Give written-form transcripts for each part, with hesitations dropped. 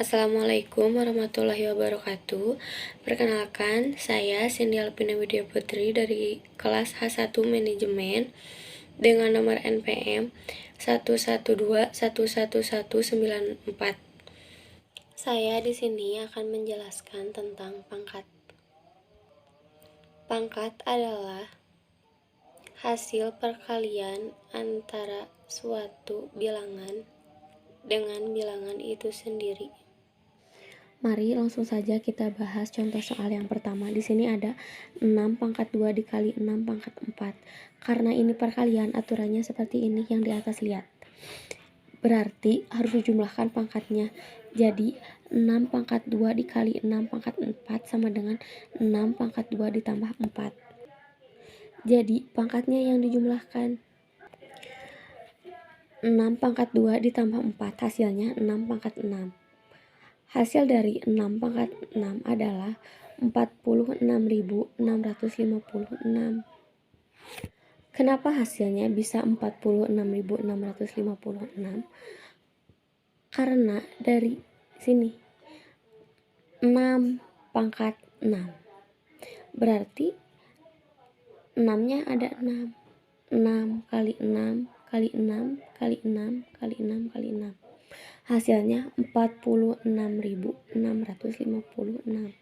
Assalamualaikum warahmatullahi wabarakatuh. Perkenalkan, saya Cindy Alpina Widya Putri dari kelas H1 Manajemen dengan nomor NPM 112111194. Saya di sini akan menjelaskan tentang pangkat. Pangkat adalah hasil perkalian antara suatu bilangan dengan bilangan itu sendiri. Mari langsung saja kita bahas contoh soal yang pertama. Di sini ada 6 pangkat 2 dikali 6 pangkat 4. Karena ini perkalian, aturannya seperti ini yang di atas lihat. Berarti harus dijumlahkan pangkatnya. Jadi 6 pangkat 2 dikali 6 pangkat 4 sama dengan 6 pangkat 2 ditambah 4. Jadi pangkatnya yang dijumlahkan. 6 pangkat 2 ditambah 4 hasilnya 6 pangkat 6. Hasil dari 6 pangkat 6 adalah 46.656. Kenapa hasilnya bisa 46.656? Karena dari sini 6 pangkat 6. Berarti 6-nya ada 6. 6 kali 6 kali 6 kali 6 kali 6 kali 6. Hasilnya 46.656.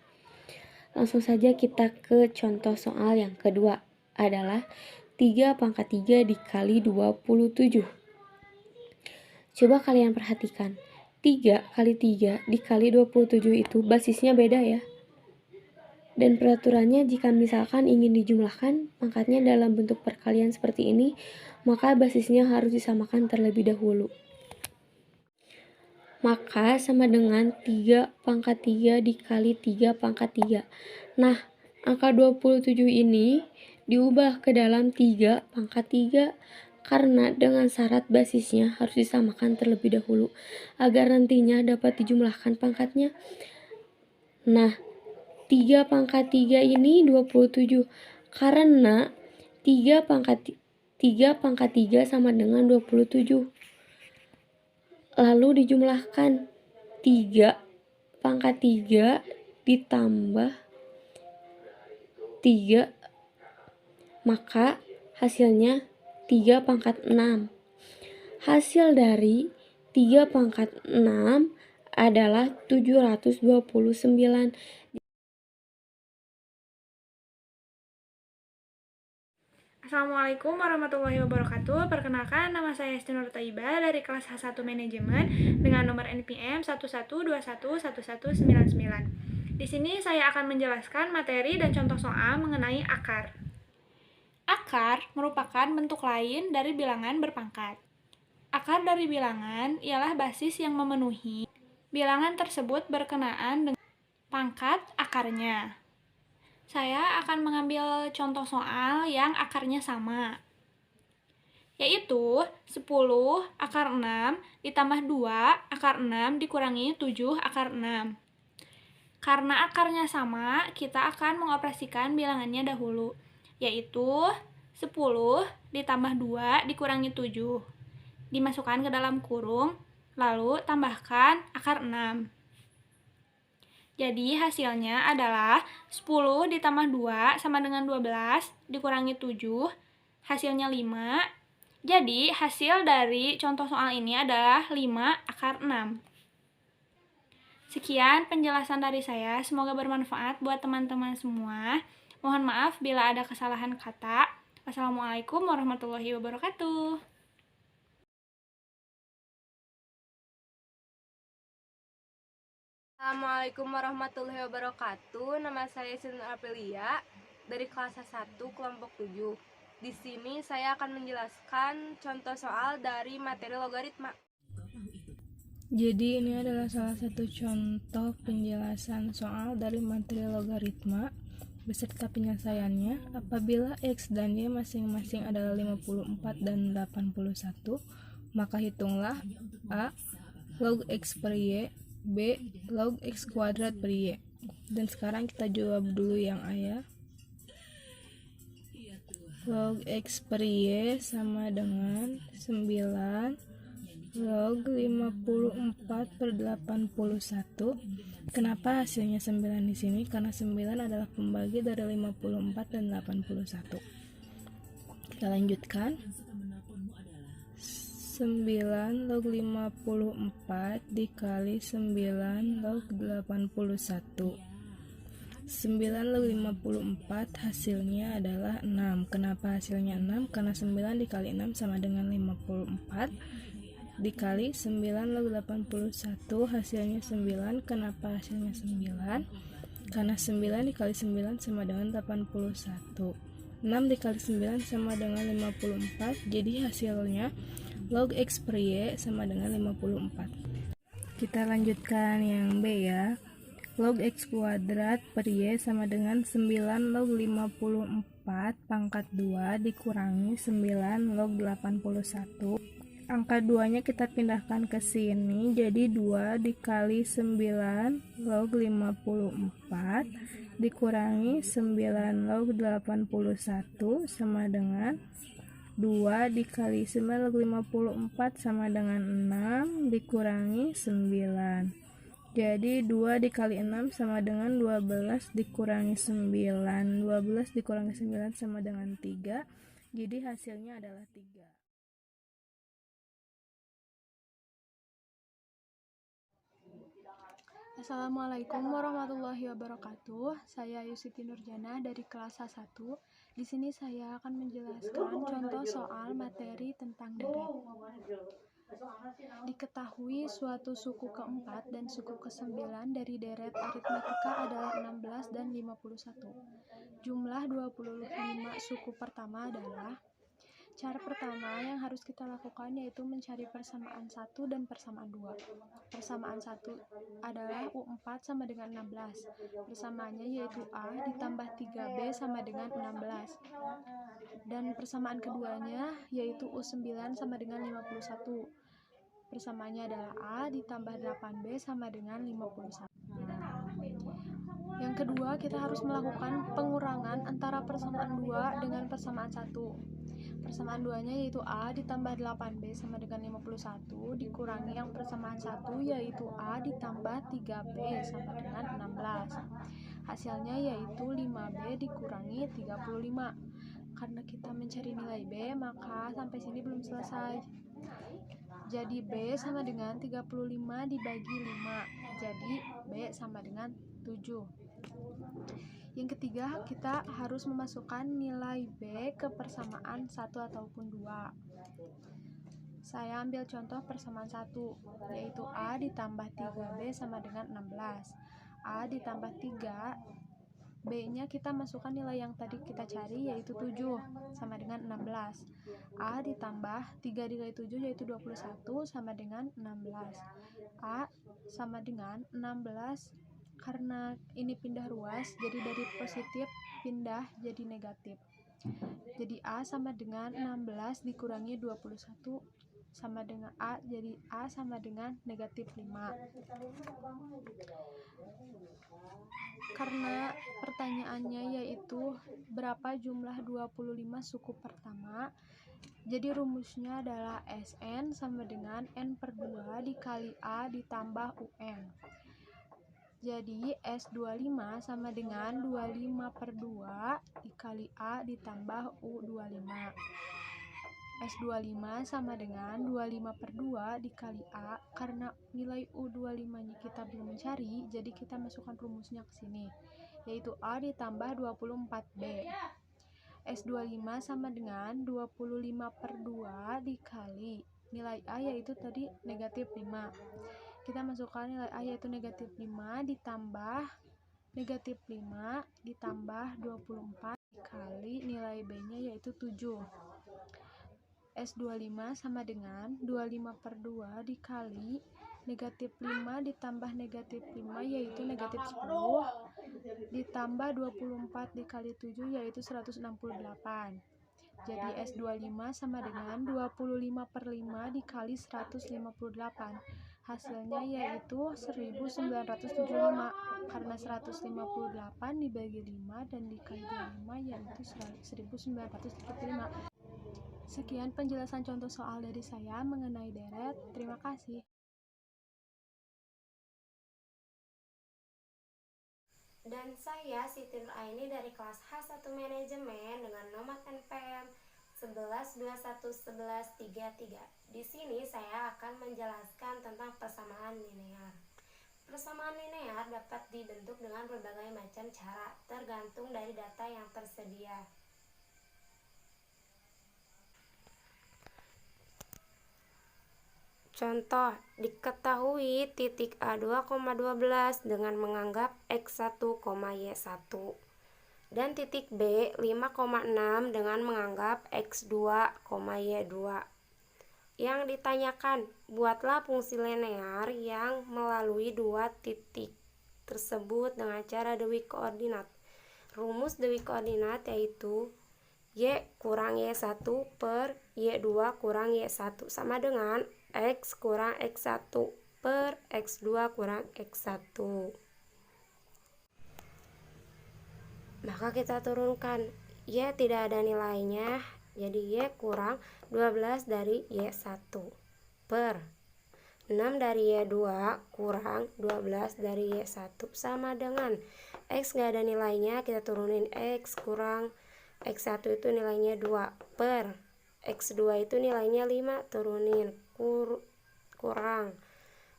Langsung saja kita ke contoh soal yang kedua adalah 3 pangkat 3 dikali 27. Coba kalian perhatikan, 3 kali 3 dikali 27 itu basisnya beda ya. Dan peraturannya jika misalkan ingin dijumlahkan pangkatnya dalam bentuk perkalian seperti ini, maka basisnya harus disamakan terlebih dahulu. Maka sama dengan 3 pangkat 3 dikali 3 pangkat 3. Nah, angka 27 ini diubah ke dalam 3 pangkat 3 karena dengan syarat basisnya harus disamakan terlebih dahulu agar nantinya dapat dijumlahkan pangkatnya. Nah, 3 pangkat 3 ini 27 karena 3 pangkat 3 sama dengan 27. Lalu dijumlahkan 3 pangkat 3 ditambah 3, maka hasilnya 3 pangkat 6. Hasil dari 3 pangkat 6 adalah 729. Assalamualaikum warahmatullahi wabarakatuh. Perkenalkan, nama saya Esti Nur Taiba dari kelas H1 Manajemen dengan nomor NPM 112111199. Di sini saya akan menjelaskan materi dan contoh soal mengenai akar. Akar merupakan bentuk lain dari bilangan berpangkat. Akar dari bilangan ialah basis yang memenuhi bilangan tersebut berkenaan dengan pangkat akarnya. Saya akan mengambil contoh soal yang akarnya sama, yaitu 10 akar 6 ditambah 2 akar 6 dikurangi 7 akar 6. Karena akarnya sama, kita akan mengoperasikan bilangannya dahulu, yaitu 10 ditambah 2 dikurangi 7. Dimasukkan ke dalam kurung, lalu tambahkan akar 6. Jadi hasilnya adalah 10 ditambah 2 sama dengan 12 dikurangi 7, hasilnya 5. Jadi hasil dari contoh soal ini adalah 5 akar 6. Sekian penjelasan dari saya, semoga bermanfaat buat teman-teman semua. Mohon maaf bila ada kesalahan kata. Wassalamualaikum warahmatullahi wabarakatuh. Assalamualaikum warahmatullahi wabarakatuh. Nama saya Sinun Aprilia dari kelas 1 kelompok 7. Di sini saya akan menjelaskan contoh soal dari materi logaritma. Jadi ini adalah salah satu contoh penjelasan soal dari materi logaritma beserta penyelesaiannya. Apabila X dan Y masing-masing adalah 54 dan 81, maka hitunglah A. log X per Y, B. log X kuadrat per Y. Dan sekarang kita jawab dulu yang A ya. Log X per Y sama dengan 9 log 54/81. Kenapa hasilnya 9 di sini? Karena 9 adalah pembagi dari 54 dan 81. Kita lanjutkan. 9 log 54 dikali 9 log 81. 9 log 54 hasilnya adalah 6. Kenapa hasilnya 6? Karena 9 dikali 6 sama dengan 54. Dikali 9 log 81 hasilnya 9. Kenapa hasilnya 9? Karena 9 dikali 9 sama dengan 81. 6 dikali 9 sama dengan 54. Jadi hasilnya log X per Y sama dengan 54. Kita lanjutkan yang B ya. Log X kuadrat per Y sama dengan 9 log 54 pangkat 2 dikurangi 9 log 81. Angka 2-nya kita pindahkan ke sini, jadi 2 dikali 9 log 54 dikurangi 9 log 81 sama dengan 2 dikali 9 log 54 sama dengan 6 dikurangi 9. Jadi 2 dikali 6 sama dengan 12 dikurangi 9. 12 dikurangi 9 sama dengan 3. Jadi hasilnya adalah 3. Assalamualaikum warahmatullahi wabarakatuh. Saya Yusiti Nurjana dari kelas A1. Di sini saya akan menjelaskan contoh soal materi tentang deret. Diketahui suatu suku keempat dan suku ke-9 dari deret aritmatika adalah 16 dan 51. Jumlah 25 suku pertama adalah. Cara pertama yang harus kita lakukan yaitu mencari persamaan 1 dan persamaan 2. Persamaan 1 adalah U4 sama dengan 16. Persamaannya yaitu A ditambah 3B sama dengan 16. Dan persamaan keduanya yaitu U9 sama dengan 51. Persamaannya adalah A ditambah 8B sama dengan 51. Yang kedua, kita harus melakukan pengurangan antara persamaan 2 dengan persamaan 1. Persamaan 2-nya yaitu A ditambah 8B sama dengan 51 dikurangi yang persamaan 1 yaitu A ditambah 3B sama dengan 16. Hasilnya yaitu 5B dikurangi 35. Karena kita mencari nilai B, maka sampai sini belum selesai. Jadi B sama dengan 35 dibagi 5. Jadi B sama dengan 7. Yang ketiga, kita harus memasukkan nilai B ke persamaan 1 ataupun 2. Saya ambil contoh persamaan 1, yaitu A ditambah 3B sama dengan 16. A ditambah 3, B-nya kita masukkan nilai yang tadi kita cari, yaitu 7, sama dengan 16. A ditambah 3 dikali 7 yaitu 21 sama dengan 16. A sama dengan 16. Karena ini pindah ruas, jadi dari positif pindah jadi negatif. Jadi A sama dengan 16 dikurangi 21 sama dengan A, jadi A sama dengan negatif 5. Karena pertanyaannya yaitu berapa jumlah 25 suku pertama, jadi rumusnya adalah Sn sama dengan N per 2 dikali A ditambah UN. Jadi S25 sama dengan 25 per 2 dikali A ditambah U25. S25 sama dengan 25 per 2 dikali A. Karena nilai U25-nya kita belum mencari, jadi kita masukkan rumusnya ke sini, yaitu A ditambah 24B. S25 sama dengan 25 per 2 dikali nilai A yaitu tadi negatif 5. Kita masukkan nilai A yaitu negatif 5 ditambah negatif 5 ditambah 24 dikali nilai B-nya yaitu 7. S25 sama dengan 25 per 2 dikali negatif 5 ditambah negatif 5 yaitu negatif 10 ditambah 24 dikali 7 yaitu 168. Jadi S25 sama dengan 25 per 5 dikali 158. Hasilnya yaitu 1975. Karena 158 dibagi 5 dan dikali 25 yaitu 1975. Sekian penjelasan contoh soal dari saya mengenai deret. Terima kasih. Dan saya Siti Nur Aini dari kelas H1 Manajemen dengan nomor NPM 11211133. Di sini saya akan menjelaskan tentang persamaan linear. Persamaan linear dapat dibentuk dengan berbagai macam cara, tergantung dari data yang tersedia. Contoh, diketahui titik A2, 12 dengan menganggap X1, Y1 dan titik B 5,6 dengan menganggap X2, Y2. Yang ditanyakan, buatlah fungsi linear yang melalui dua titik tersebut dengan cara Dewey koordinat. Rumus Dewey koordinat yaitu Y kurang Y1 per Y2 kurang Y1 sama dengan X kurang X1 per X2 kurang X1. Maka kita turunkan, Y tidak ada nilainya, jadi Y kurang 12 dari Y1 per 6 dari Y2 kurang 12 dari Y1 sama dengan X gak ada nilainya, kita turunin X kurang X1 itu nilainya 2 per X2 itu nilainya 5, turunin kurang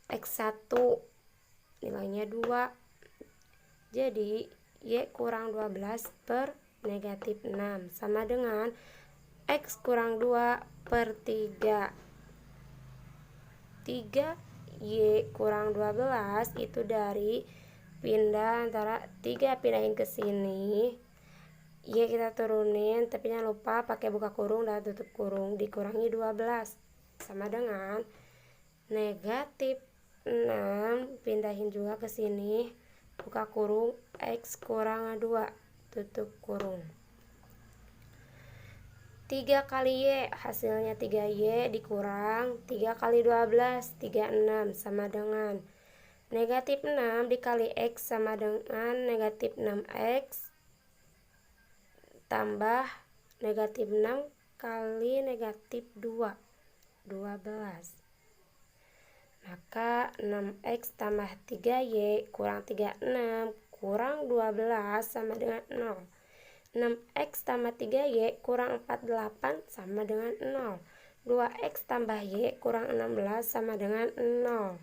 X1 nilainya 2. Jadi Y kurang 12 per negatif 6 sama dengan X kurang 2 per 3. 3Y kurang 12 itu dari pindah antara 3 pindahin ke sini. Y kita turunin, tapi jangan lupa pakai buka kurung dan tutup kurung, dikurangi 12 sama dengan negatif 6, pindahin juga ke sini, buka kurung, X kurang 2, tutup kurung. 3 kali Y, hasilnya 3Y dikurang 3 kali 12, 36 sama dengan negatif 6 dikali X sama dengan negatif 6X tambah negatif 6 kali negatif 2, 12. Maka 6X tambah 3Y kurang 36 kurang 12 sama dengan 0. 6X tambah 3Y kurang 48 sama dengan 0. 2X tambah Y kurang 16 sama dengan 0.